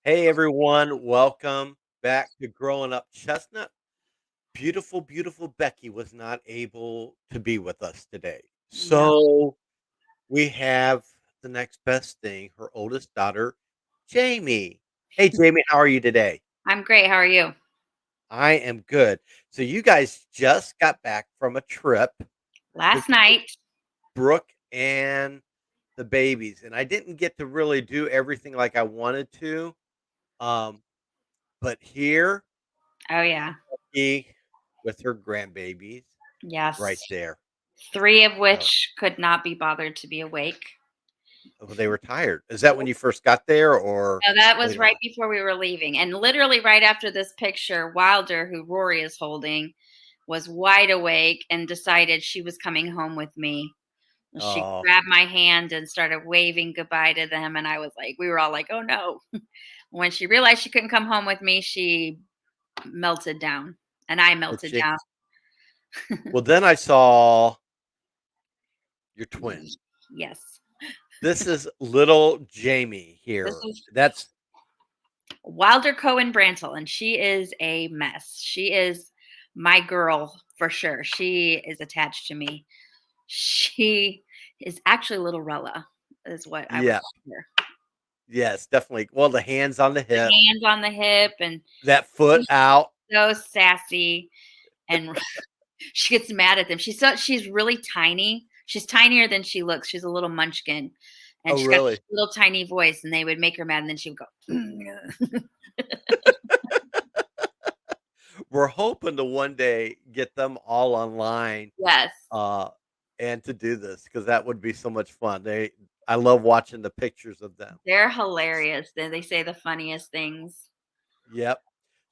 Hey everyone, welcome back to Growing Up Chestnut. Beautiful, beautiful Becky was not able to be with us today. No, So we have the next best thing, her oldest daughter, Jamie. Hey Jamie, how are you today? I'm great. How are you? I am good. So you guys just got back from a trip to Last night. Brooke and the babies, and I didn't get to really do everything like I wanted to. Um, but here Oh, yeah. she with her grandbabies right Yes. there. Three of So, which could not be bothered to be awake. well, they were tired. Is that when you first got there or So that was later right on? before we were leaving. And literally right after this picture, Wilder, who Rory is holding, was wide awake and decided she was coming home with me. She Oh, grabbed my hand and started waving goodbye to them. And I was like, we were all like, oh no. When she realized she couldn't come home with me, she melted down. And I did melted she? down. Well, then I saw your twin. Yes. This is little Jamie This here. is That's Wilder Cohen Brantle, and she is a mess. She is my girl for sure. She is attached to me. She is actually little Rella, is what I would yeah, call her. yes, definitely. Well, the hands on the The hip, hands on the hip, and that foot she's out. so sassy, and she gets mad at them. She's really tiny. She's tinier than she looks. She's a little munchkin, and Oh, she's got really? this little tiny voice, and they would make her mad, and then she would go. We're hoping to one day get them all online Yes. uh and to do this because that would be so much fun. I love watching the pictures of them. They're hilarious. They say the funniest things. Yep.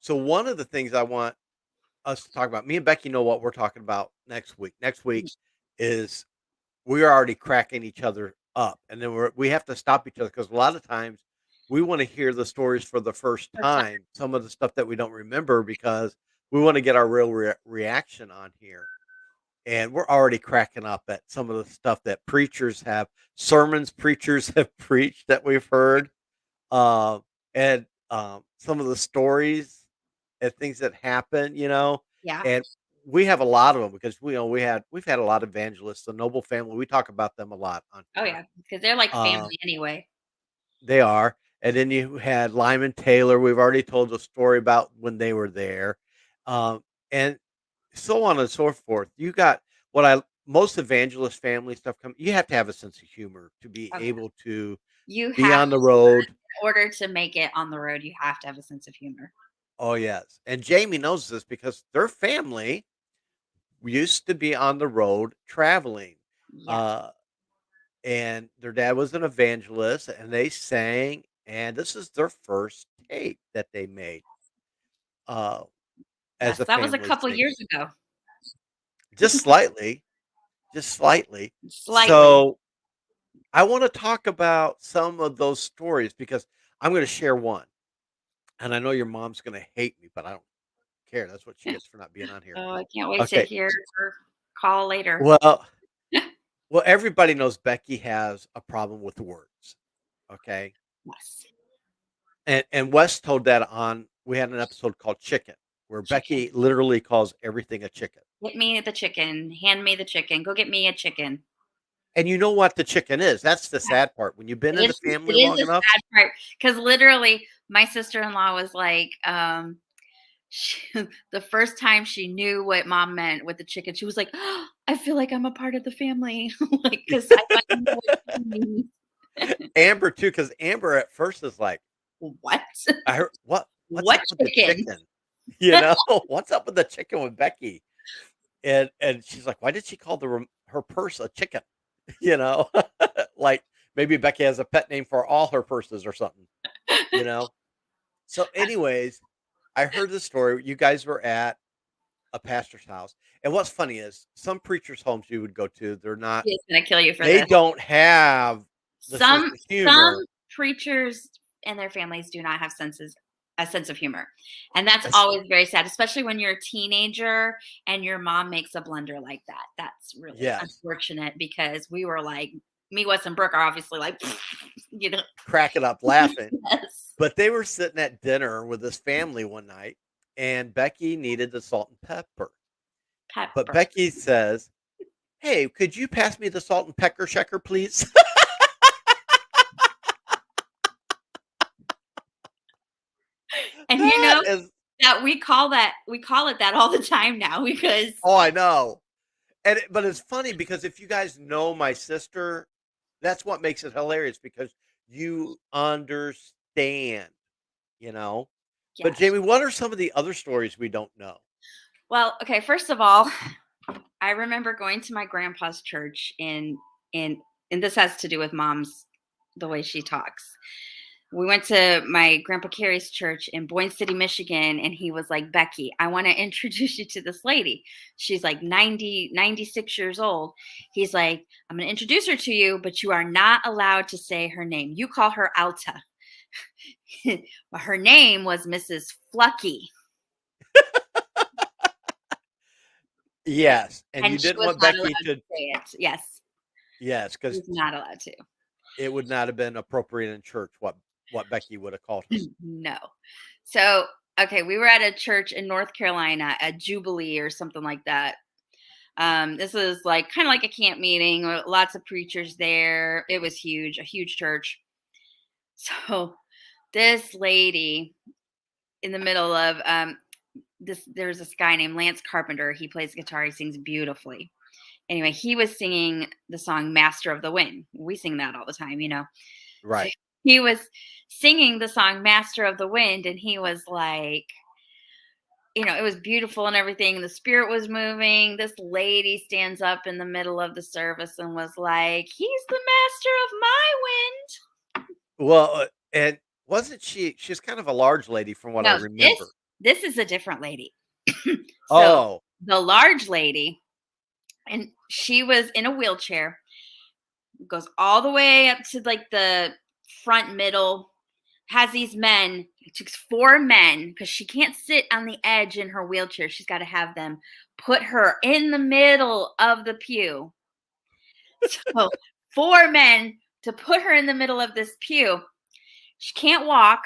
So one of the things I want us to talk about, me and Becky know what we're talking about next week. Next week is we're already cracking each other up, and then we have to stop each other because a lot of times we want to hear the stories for the first First time. time. Some of the stuff that we don't remember because we want to get our real reaction on here. And we're already cracking up at some of the stuff that preachers have preached that we've heard, uh, and some of the stories and things that happen, Yeah. and we have a lot of them because we've had a lot of evangelists, the Noble family. We talk about them a lot on Oh, here. yeah, because they're like Um, family anyway. they are, and then you had Lyman Taylor. We've already told the story about when they were there, and so on and so forth. You got what I most evangelist family stuff come. You have to have a sense of humor to be Oh, yeah. able to You be have on the to road. in order to make it on the road, you have to have a sense of humor. Oh yes, and Jamie knows this because their family used to be on the road traveling, Yes. uh, and their dad was an evangelist, and they sang. And this is their first tape that they made uh, as Yes, a that was a family couple singing, years ago. just slightly, just slightly. Slightly. So I want to talk about some of those stories because I'm going to share one. And I know your mom's going to hate me, but I don't care. That's what she gets for not being on here. Oh, I can't wait to Okay. hear her call later. Well, everybody knows Becky has a problem with words. Okay. Yes. And Wes told that on we had an episode called Chicken, where Chicken. Becky literally calls everything a chicken. Get me the chicken. Hand me the chicken. Go get me a chicken. And you know what the chicken is? That's the sad part. When you've been in the It family is long the enough, sad part because literally my sister-in-law was like, she, the first time she knew what mom meant with the chicken, she was like, "Oh, I feel like I'm a part of the family." Like, because I know what chicken means. Amber too, because Amber at first is like, What? I heard what's What up with the chicken? chicken? What's up with the chicken with Becky? And she's like, why did she call her purse a chicken? You know, like maybe Becky has a pet name for all her purses or something. You know. So, anyways, I heard the story. You guys were at a pastor's house, and what's funny is some preachers' homes you would go to, they're not. She's gonna kill you for They this. don't have the sense of Some humor. preachers and their families do not have a sense of humor. And that's It's, always very sad, especially when you're a teenager and your mom makes a blunder like that. That's really yes, unfortunate because we were like me, Wes, and Brooke are obviously like, you know, cracking up laughing. yes. But they were sitting at dinner with this family one night, and Becky needed the salt and pepper. But Pepper. Becky says, "Hey, could you pass me the salt and pepper shaker, please?" And you That know is that we call it that all the time now because oh, I know. But it's funny because if you guys know my sister, that's what makes it hilarious because you understand, you know? But yes. Jamie, what are some of the other stories we don't know? Well, okay, first of all, I remember going to my grandpa's church in and this has to do with mom's the way she talks. We went to my grandpa Carey's church in Boyne City, Michigan, and he was like, Becky, I want to introduce you to this lady. She's like 96 years old. He's like, I'm going to introduce her to you, but you are not allowed to say her name. You call her Alta. Her name was Mrs. Flucky, Yes, and you and she didn't was want not allowed Becky to to say it. Yes, yes, she because was not allowed to. it would not have been appropriate in church what Becky would have called her. No. So, okay, we were at a church in North Carolina, a Jubilee or something like that. This was like kind of like a camp meeting, lots of preachers there. It was huge, a huge church. So, this lady in the middle of there's this guy named Lance Carpenter. He plays guitar, he sings beautifully. Anyway, he was singing the song Master of the Wind. We sing that all the time, you know. So Right. he was singing the song Master of the Wind, and he was like, it was beautiful and everything. The spirit was moving. This lady stands up in the middle of the service and was like, he's the master of my wind. Well, and wasn't she's kind of a large lady from what I No, remember. this is a different lady. So Oh, the large lady, and she was in a wheelchair, goes all the way up to like the front middle, has these men, it takes 4 men because she can't sit on the edge in her wheelchair. She's got to have them put her in the middle of the pew. So 4 men to put her in the middle of this pew. She can't walk.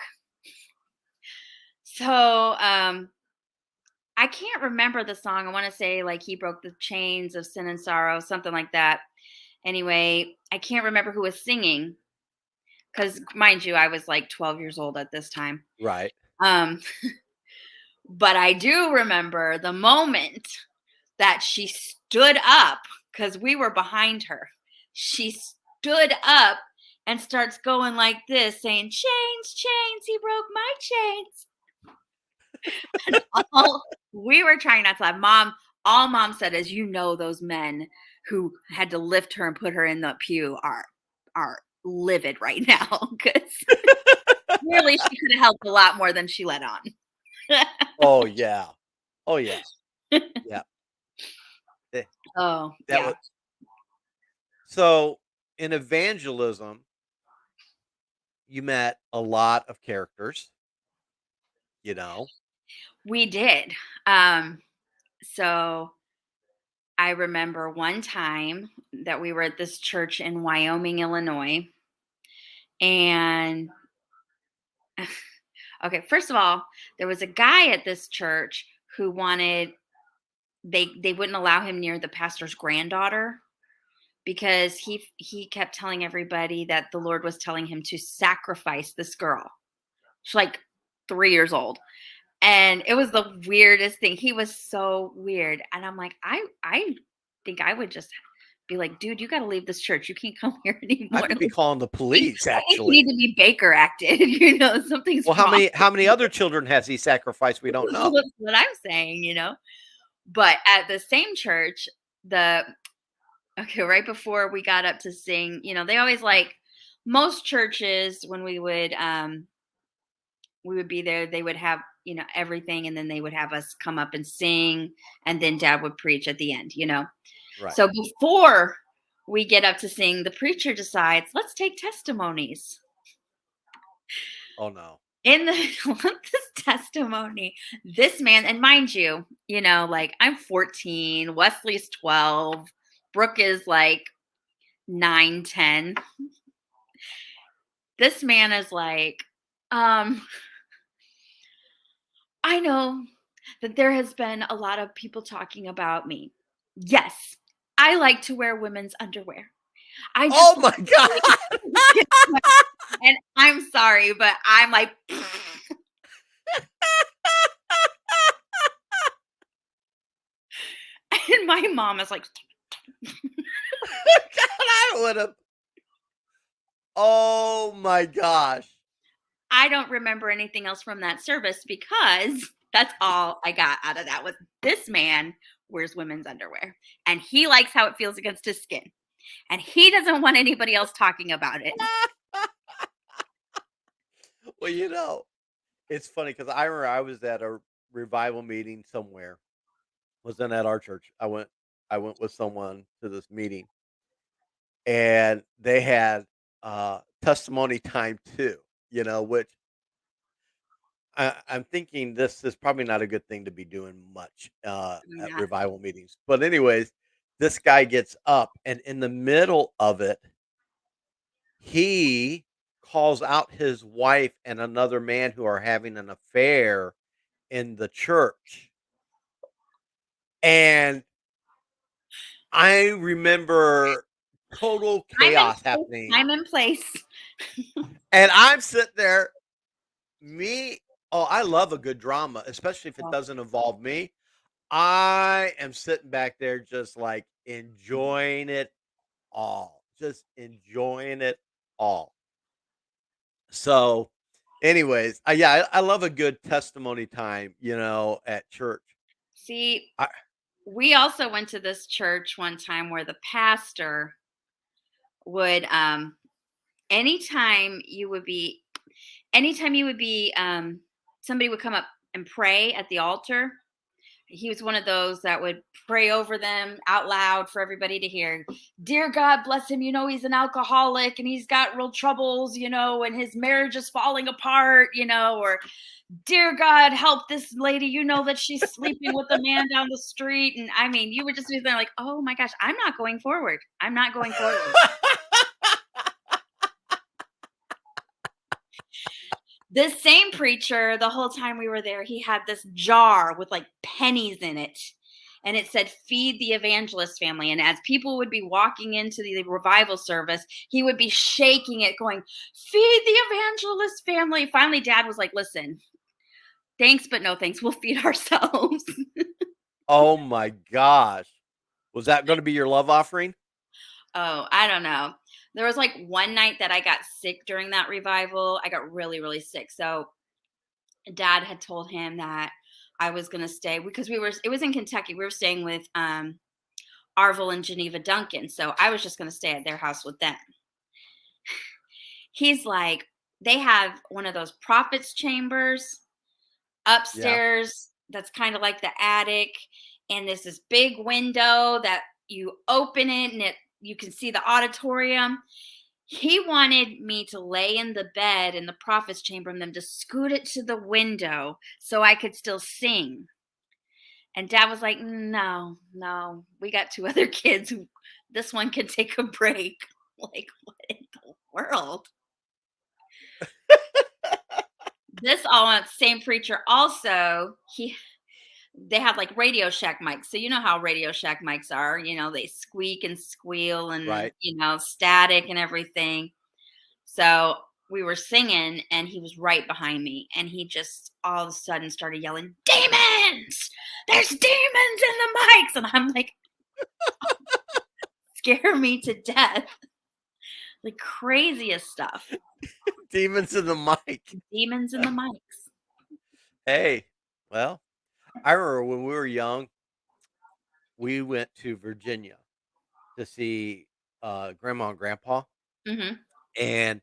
So I can't remember the song. I want to say like he broke the chains of sin and sorrow, something like that. Anyway, I can't remember who was singing because mind you, I was like 12 years old at this time. right. Um, but I do remember the moment that she stood up because we were behind her. She stood up and starts going like this, saying, chains, chains, he broke my chains. And all we were trying not to laugh. All mom said is, those men who had to lift her and put her in the pew are livid right now because clearly she could have helped a lot more than she let on. Oh, yeah. Oh, yeah. Yeah. Eh, Oh, that yeah. was so in evangelism, you met a lot of characters, you know? We did. Um, so I remember one time that we were at this church in Wyoming, Illinois. And okay, first of all, there was a guy at this church who wanted they wouldn't allow him near the pastor's granddaughter because he kept telling everybody that the Lord was telling him to sacrifice this girl. She's like 3 years old. And it was the weirdest thing. He was so weird. And I'm like, I think I would just be like, dude, you got to leave this church. You can't come here I anymore. would be calling the police, I think you need actually. to be Baker acted. Something's Well, wrong. how many other children has he sacrificed we don't know? That's what I'm saying. But at the same church, right before we got up to sing, they always like most churches when we would be there, they would have, everything, and then they would have us come up and sing, and then dad would preach at the end. Right. So before we get up to sing, the preacher decides, let's take testimonies. Oh, no. In the this testimony, this man, and mind you, like I'm 14, Wesley's 12, Brooke is like 9, 10. This man is like, Um, I know that there has been a lot of people talking about me. Yes, I like to wear women's underwear. I just Oh like my to god. say and I'm sorry, but I'm like and my mom is like, God, I would have. Oh my gosh. I don't remember anything else from that service because that's all I got out of that was this man wears women's underwear and he likes how it feels against his skin and he doesn't want anybody else talking about it. Well, it's funny because I remember I was at a revival meeting somewhere. Wasn't at our church. I went with someone to this meeting, and they had testimony time too. Which I'm thinking this is probably not a good thing to be doing much at Not revival meetings. But anyways, this guy gets up, and in the middle of it, he calls out his wife and another man who are having an affair in the church. And I remember total I'm in chaos place. happening. I'm in place. And I'm sitting there, me, oh, I love a good drama, especially if it Oh, doesn't involve me. I am sitting back there just like enjoying it all, just enjoying it all. So, anyways, yeah, I love a good testimony time, at church. see, I, we also went to this church one time where the pastor would anytime you would be anytime you would be somebody would come up and pray at the altar. He was one of those that would pray over them out loud for everybody to hear. Dear God, bless him. He's an alcoholic and he's got real troubles, and his marriage is falling apart, or dear God, help this lady. You know that she's sleeping with a man down the street. And I mean, you would just be there like, oh my gosh, I'm not going forward. I'm not going forward. This same preacher, the whole time we were there, he had this jar with like pennies in it. And it said, feed the evangelist family. And as people would be walking into the revival service, he would be shaking it, going, feed the evangelist family. Finally, dad was like, listen, thanks, but no thanks. We'll feed ourselves. oh my gosh. Was that going to be your love offering? Oh, I don't know. There was like one night that I got sick during that revival. I got really, really sick. So dad had told him that I was going to stay because it was in Kentucky. We were staying with Arvil and Geneva Duncan. So I was just going to stay at their house with them. He's like, they have one of those prophets chambers Yeah. upstairs that's kind of like the attic. And there's this big window that you open it and you can see the auditorium. He wanted me to lay in the bed in the prophet's chamber and then to scoot it to the window so I could still sing. And dad was like, no, no, we got two other kids who this one can take a break. Like, what in the world? This all same preacher also, they have like Radio Shack mics. So you know how Radio Shack mics are, they squeak and squeal and Right. static and everything. So we were singing and he was right behind me and he just all of a sudden started yelling, demons! There's demons in the mics. And I'm like, scare me to death. Like craziest stuff. Demons in the mic. Demons in the mics. Hey, well, I remember when we were young, we went to Virginia to see grandma and grandpa. Hmm. And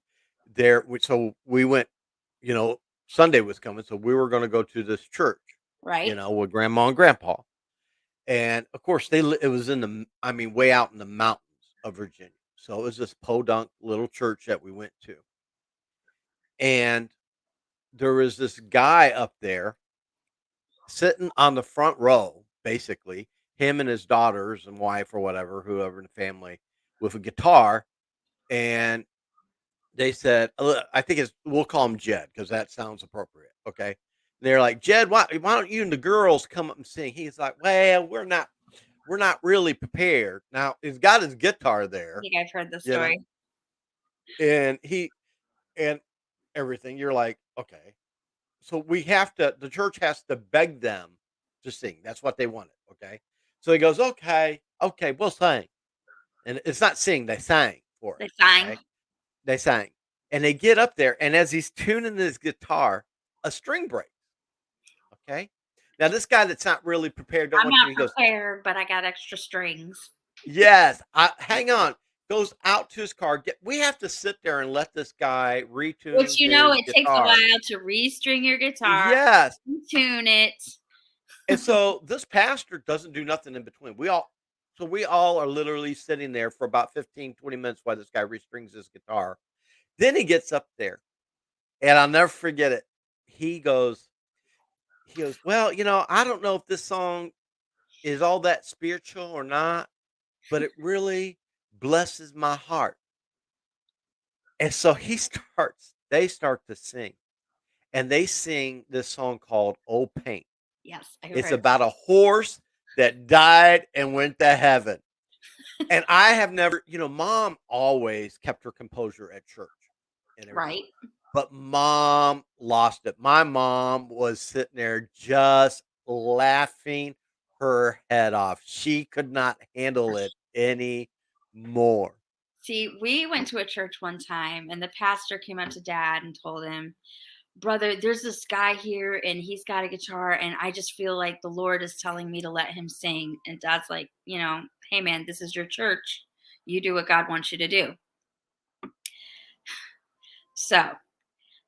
so we went, you know, Sunday was coming. So we were going to go to this church, Right? with grandma and grandpa. And of course, it was I mean, way out in the mountains of Virginia. So it was this podunk little church that we went to. And there was this guy up there sitting on the front row, basically, him and his daughters and wife or whatever, whoever in the family, with a guitar. And they said, I think it's we'll call him Jed because that sounds appropriate. Okay. They're like, Jed, why don't you and the girls come up and sing? He's like, well, we're not really prepared. Now he's got his guitar I there, think I've heard the you know, story. and and everything. You're like, okay. So the church has to beg them to sing. That's what they wanted. Okay. So he goes, okay, okay, we'll sing. And it's not sing, they sang for They us. sang. Okay. They sang. And they get up there, and as he's tuning his guitar, a string breaks, okay? Now this guy that's not really prepared, don't I'm want you not he goes, prepared, but I got extra strings. "Yes, hang on." Goes out to his car, we have to sit there and let this guy retune Which, his it takes a guitar. while to restring your guitar, Yes, tune it. and so this pastor doesn't do nothing in between. We all are literally sitting there for about 15, 20 minutes while this guy restrings his guitar. Then he gets up there, and I'll never forget it. He goes he goes, "Well, I don't know if this song is all that spiritual or not, but it really blesses my heart." And so they start to sing, and they sing this song called "Old Paint." Yes, I have It's heard. about a horse that died and went to heaven. And I have never, mom always kept her composure at church and everything. Right. But mom lost it. My mom was sitting there just laughing her head off. She could not handle it anymore. See, we went to a church one time and the pastor came up to dad and told him, "Brother, there's this guy here and he's got a guitar and I just feel like the Lord is telling me to let him sing." And dad's like, "Hey man, this is your church. You do what God wants you to do." So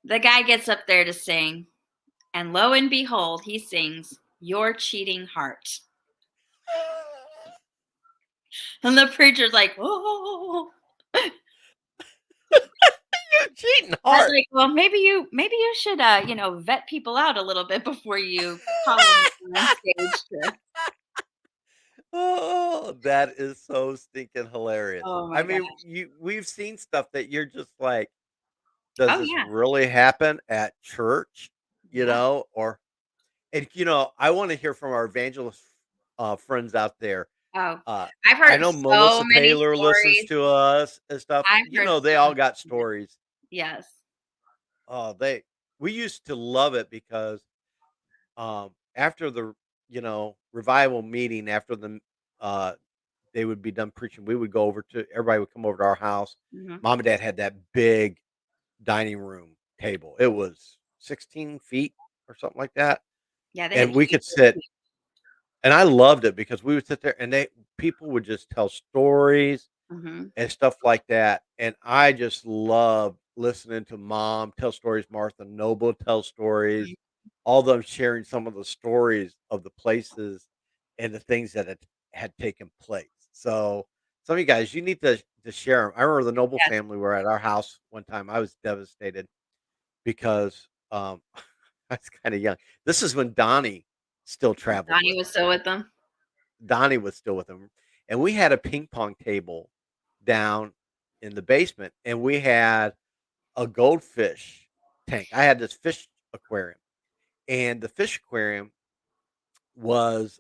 the guy gets up there to sing, and lo and behold, he sings, "Your Cheating Heart." And the preacher's like, "Oh." You're cheating I was heart. like, "Well, maybe you should vet people out a little bit before you call them on stage to." Oh, that is so stinking hilarious. Oh I my mean, gosh. we've seen stuff that you're just like, does Oh this yeah. really happen at church? Yeah. Or and I want to hear from our evangelist friends out there. Oh, Uh, I've I heard know so Melissa many Taylor listens stories. to us and stuff. I've heard They so all many got stories. stories. Yes. Oh, we used to love it because after the revival meeting, after uh they would be done preaching, we would go over to everybody would come over to our house. Mhm. Mom and dad had that big dining room table. It was 16 feet or something like that. Yeah, they had And we huge. could sit, and I loved it because we would sit there and people would just tell stories Mhm. and stuff like that. And I just love listening to mom tell stories, Martha Noble tell stories, all them sharing some of the stories of the places and the things that had taken place. So some of you guys, you need to share 'em. I remember the Noble Yes. family were at our house one time. I was devastated because I was kind of young. This is when Donnie still traveled Donnie with was them. still with them. Donnie was still with him, and we had a ping pong table down in the basement, and we had a goldfish tank. I had this fish aquarium, and the fish aquarium was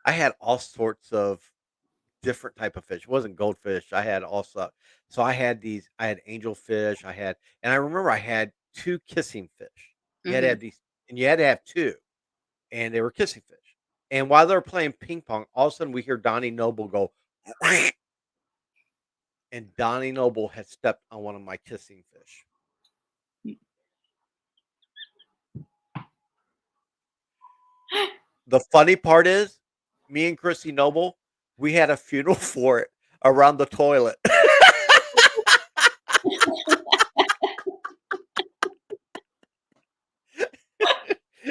I had all sorts of different type of fish. It wasn't goldfish. I had also so I had angelfish. And I remember I had two kissing fish. You had to Mhm. have these, and you had to have two, and they were kissing fish. And while they're playing ping pong, all of a sudden we hear Donnie Noble go, and Donnie Noble had stepped on one of my kissing fish. The funny part is, me and Chrissy Noble, we had a funeral for it around the toilet.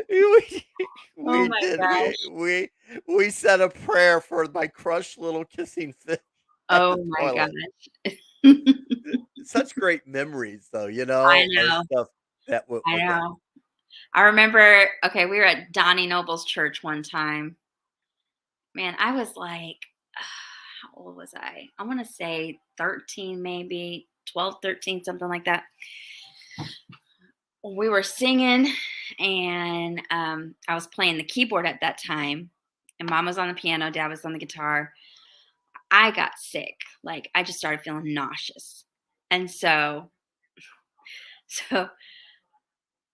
we, Oh we my did. gosh. We said a prayer for my crushed little kissing fish at Oh the my toilet. gosh. Such great memories, though, I of know. stuff that I went down. know. I remember, okay, we were at Donnie Noble's church one time. Man, I was like, how old was I? I want to say 13, maybe 12, 13, something like that. We were singing, and I was playing the keyboard at that time, and mom was on the piano, dad was on the guitar. I got sick. Like, I just started feeling nauseous. And so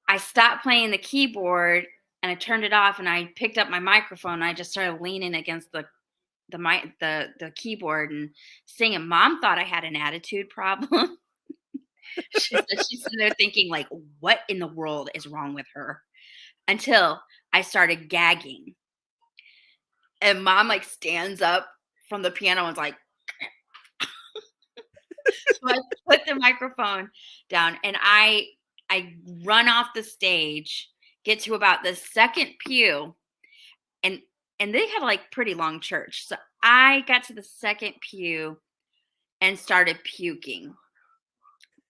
I stopped playing the keyboard and I turned it off and I picked up my microphone and I just started leaning against the keyboard and singing. Mom thought I had an attitude problem. She said she's sitting there thinking, like, what in the world is wrong with her? Until I started gagging. And mom like stands up from the piano and is like, so I put the microphone down and I run off the stage, get to about the second pew, and they had like pretty long church. So I got to the second pew and started puking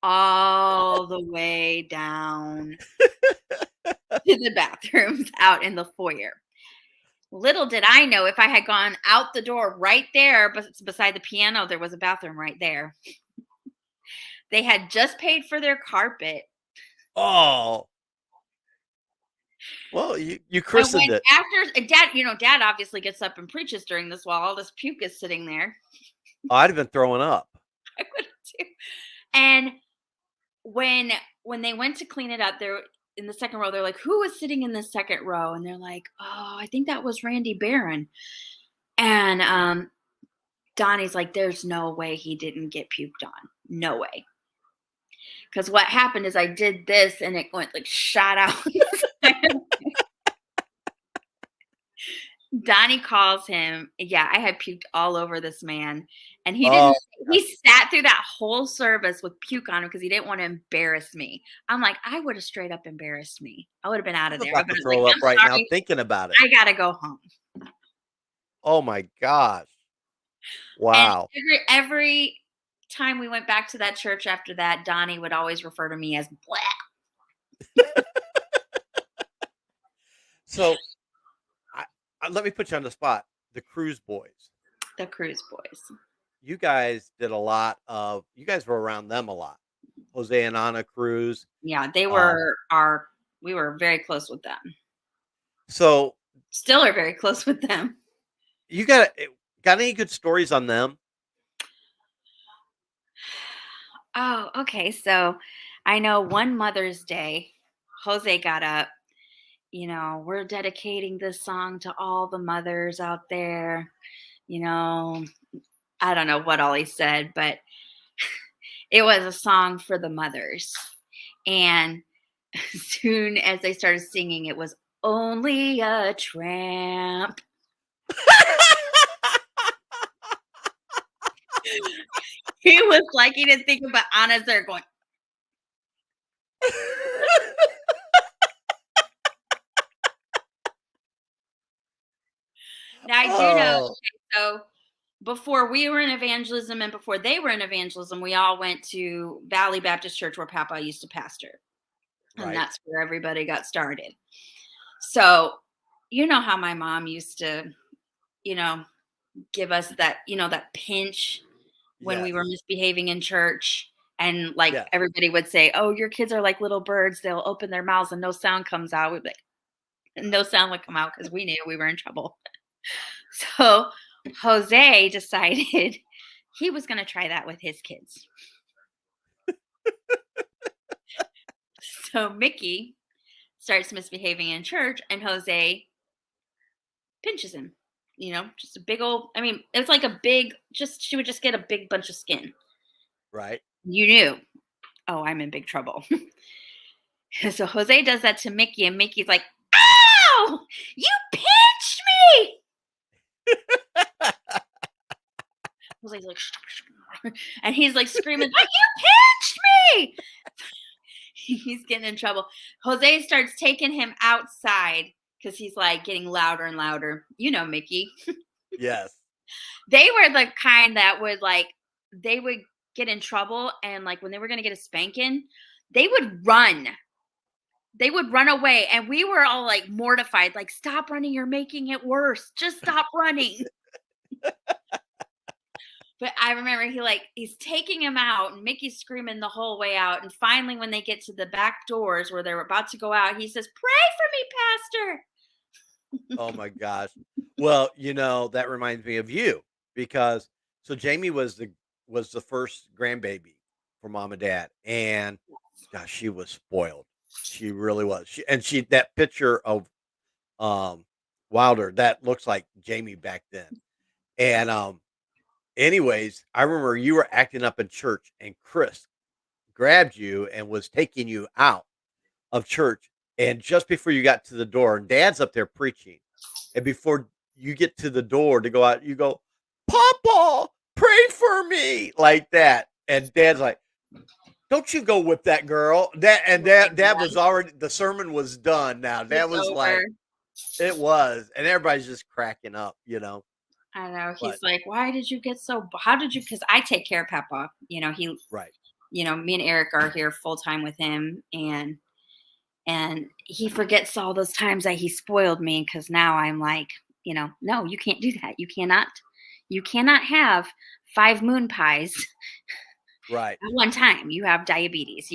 all the way down to the bathrooms out in the foyer. Little did I know, if I had gone out the door right there beside the piano, there was a bathroom right there. They had just paid for their carpet. Oh, well, you And when christened it. after dad, dad obviously gets up and preaches during this while all this puke is sitting there. Oh, I'd have been throwing up. I would too. And when they went to clean it up, they're in the second row. They're like, "Who was sitting in the second row?" And they're like, "Oh, I think that was Randy Barron." And Donnie's like, "There's no way he didn't get puked on. No way." Because what happened is I did this and it went like shot out. Donnie calls him. Yeah, I had puked all over this man. And he Oh, didn't, he sat through that whole service with puke on him because he didn't want to embarrass me. I'm like, I would have straight up embarrassed me. I would have been out I'm of there. I about would to have like, throw up I'm right now sorry, thinking about it. I gotta go home. Oh my gosh. And Wow. every time we went back to that church after that, Donnie would always refer to me as Blah. So I, let me put you on the spot. The Cruise Boys. The Cruise Boys. You guys did a lot of. You guys were around them a lot. Jose and Anna Cruz. Yeah, they Um, were we were very close with them. so Still are very close with them. you got any good stories on them? Oh, okay. So I know one Mother's Day, Jose got up, we're dedicating this song to all the mothers out there. You know, I don't know what all he said, but it was a song for the mothers. And as soon as they started singing, it was only a tramp. He was like, he didn't think about Anna's there going, now I do know. Oh, So before we were in evangelism and before they were in evangelism, we all went to Valley Baptist Church where Papa used to pastor. And right. that's where everybody got started. So, you know how my mom used to, you know, give us that, that pinch when we Yes. were misbehaving in church. And like Yes. everybody would say, "Oh, your kids are like little birds. They'll open their mouths and no sound comes out." We'd be like, no sound would come out because we knew we were in trouble. So Jose decided he was going to try that with his kids. So Mickey starts misbehaving in church and Jose pinches him. Just a big old, I mean, it was like a big, she would just get a big bunch of skin. Right. You knew, oh, I'm in big trouble. So Jose does that to Mickey and Mickey's like, "Ow, you pinched me." Jose's like, and he's like screaming, "Oh, you pinched me." He's getting in trouble. Jose starts taking him outside because he's like getting louder and louder. Mickey. Yes. They were the kind that would they would get in trouble and like when they were going to get a spanking, they would run. They would run away and we were all like mortified, like, "Stop running. You're making it worse. Just stop running." But I remember he's taking him out, and Mickey's screaming the whole way out, and finally when they get to the back doors where they're about to go out, he says, "Pray for me, pastor." Oh my gosh. Well, that reminds me of you because so Jamie was the first grandbaby for mom and dad, and gosh, she was spoiled. She really was. She that picture of um Wilder that looks like Jamie back then. And anyways, I remember you were acting up in church and Chris grabbed you and was taking you out of church. And just before you got to the door, and dad's up there preaching. And before you get to the door to go out, you go, "Papa, pray for me," like that. And dad's like, "Don't you go with that girl." Dad was already the sermon was done now. Dad It's was over. like, it was, and everybody's just cracking up. I know. But He's like, "Why did you get so how did you?" Because I take care of Papa. right. Me and Eric are here full time with him, and he forgets all those times that he spoiled me, because now I'm like, no, you can't do that. You cannot have 5 moon pies Right. at one time. You have diabetes.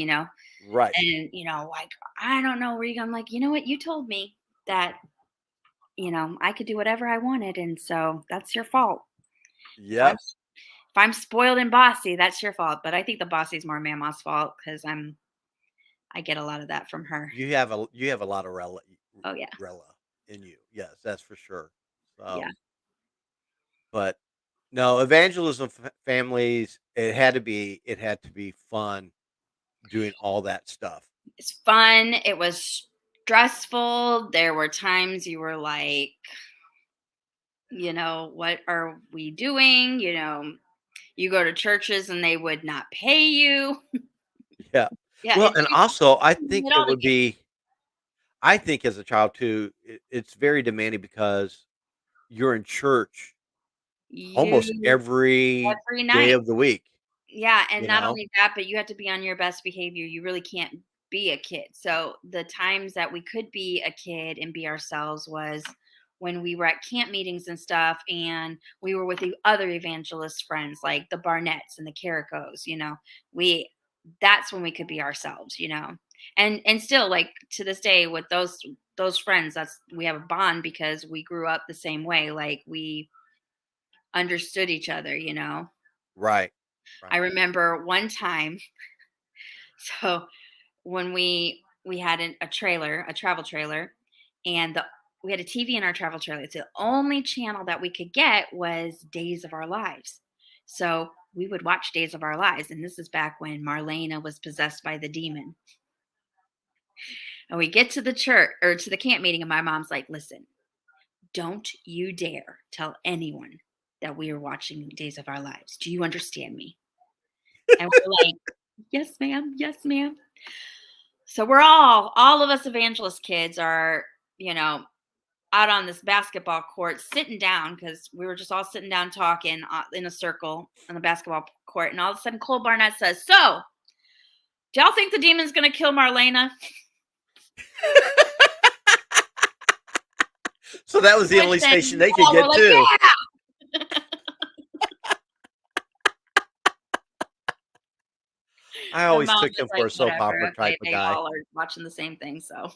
Right. And like, I don't know where you go. I'm like, you know what? You told me that I could do whatever I wanted, and so that's your fault. If I'm Yep. if I'm spoiled and bossy, that's your fault. But I think the bossy is more Mama's fault, because I get a lot of that from her. You have a lot of Oh yeah, rela in you. Yes, that's for sure. yeah. So, but no, evangelism families, it had to be fun doing all that stuff. It's fun. It was stressful. There were times you were like, what are we doing? You go to churches and they would not pay you. Yeah. Yeah, Well, and and you also I don't think it it all would together. be I think as a child too, it's very demanding because you're in church almost You every every day night. of the week, Yeah, and you not know? only that, but you have to be on your best behavior. You really can't be a kid. So the times that we could be a kid and be ourselves was when we were at camp meetings and stuff, and we were with the other evangelist friends like the Barnetts and the Caricos. We That's when we could be ourselves. And still, like, to this day, with those friends, that's we have a bond because we grew up the same way. Like, we understood each other. Right. I Right. remember one time. So when we had a travel trailer, and we had a TV in our travel trailer. It's the only channel that we could get was Days of Our Lives. So we would watch Days of Our Lives, and this is back when Marlena was possessed by the demon. And we get to the church, or to the camp meeting, and my mom's like, "Listen, don't you dare tell anyone that we are watching Days of Our Lives. Do you understand me?" And we're like, "Yes, ma'am. Yes, ma'am." So we're all of us evangelist kids are, you know, out on this basketball court sitting down, because we were just all sitting down talking in a circle on the basketball court. And all of a sudden, Cole Barnett says, "So, do y'all think the demon's going to kill Marlena?" So that was the Which only then station we they could all were get like, to. "Yeah." I My always mom took was him for like, a soap opera "Whatever." type of They guy. all are watching the same thing. So,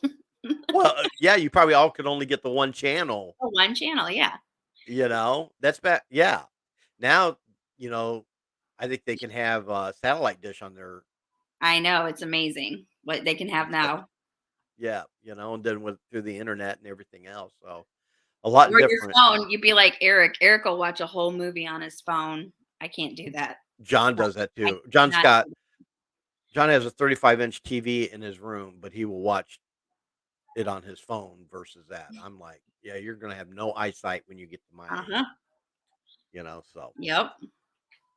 Well, yeah, you probably all could only get the one channel, oh, one channel. Yeah. That's bad. Yeah. Now, you know, I think they can have a satellite dish on their I know. It's amazing what they can have stuff. now. Yeah, and then with through the internet and everything else. So a lot Or your different. phone. You'd be like Eric. Eric will watch a whole movie on his phone. I can't do that. John does that I too. cannot. John has a 35-inch TV in his room, but he will watch it on his phone versus that. I'm like, yeah, you're gonna have no eyesight when you get to my age, Uh-huh. so Yep.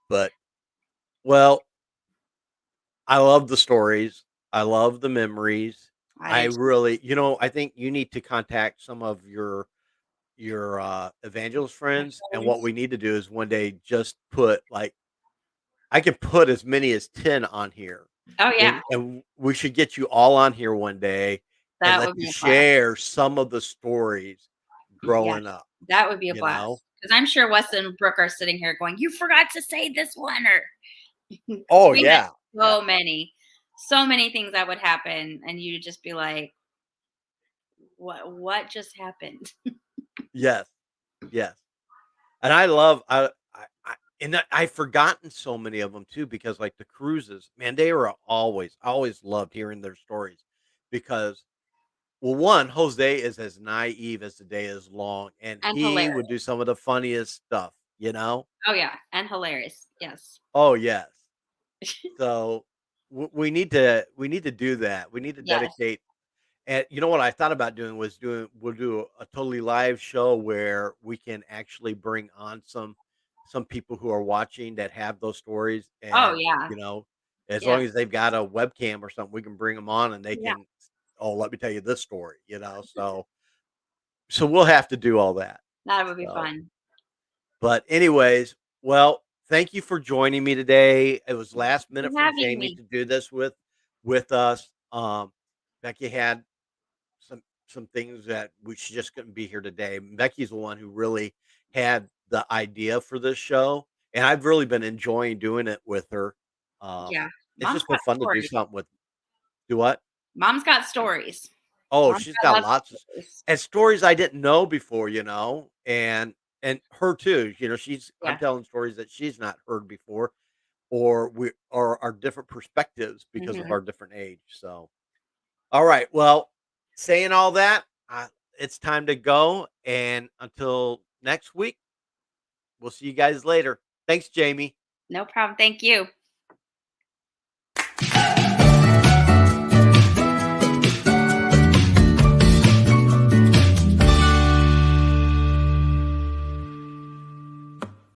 but well, I love the stories. I love the memories. I I did. really, I think you need to contact some of your evangelist friends, and what we need to do is one day just put like I could put as many as 10 on here, Oh, yeah. and we should get you all on here one day and That let would you be a blast. share some of the stories Yes. growing up, That would be a you know? blast. 'Cause I'm sure Weston and Brooke are sitting here going, "You forgot to say this one," or because Oh, we had yeah. Yeah. so many things that would happen, and you'd just be like, what just happened?" Yes. Yes. And I love I've forgotten so many of them too because, like, the cruises, man, they were always I always loved hearing their stories because, well, 1, Jose is as naive as the day is long, and And he would hilarious. do some of the funniest stuff, you know? Oh, yeah, and hilarious, yes. Oh, yes. So, we need to do that. We need to Yes. dedicate. And you know what I thought about doing was we'll do a totally live show where we can actually bring on some people who are watching that have those stories, Oh, and, yeah, as long yes, as they've got a webcam or something, we can bring them on and they yeah, can, "Oh, let me tell you this story," so we'll have to do all that. that would be So, fun. but anyways, well, thank you for joining me today. It was last For minute from having Jamie me. to do this with us. Becky had some things that she just couldn't be here today. Becky's the one who really had the idea for this show, and I've really been enjoying doing it with her. Um, Yeah, it's mom's just been got fun to do stories. something with. Do what? Mom's got stories. Oh, Mom's she's got got lots of lots of stories. and stories I didn't know before, and her too. She's I'm Yeah, telling stories that she's not heard before, or our different perspectives because of mhm. our different age. So, all right. Well, saying all that, it's time to go. And until next week, we'll see you guys later. Thanks, Jamie. No problem, thank you.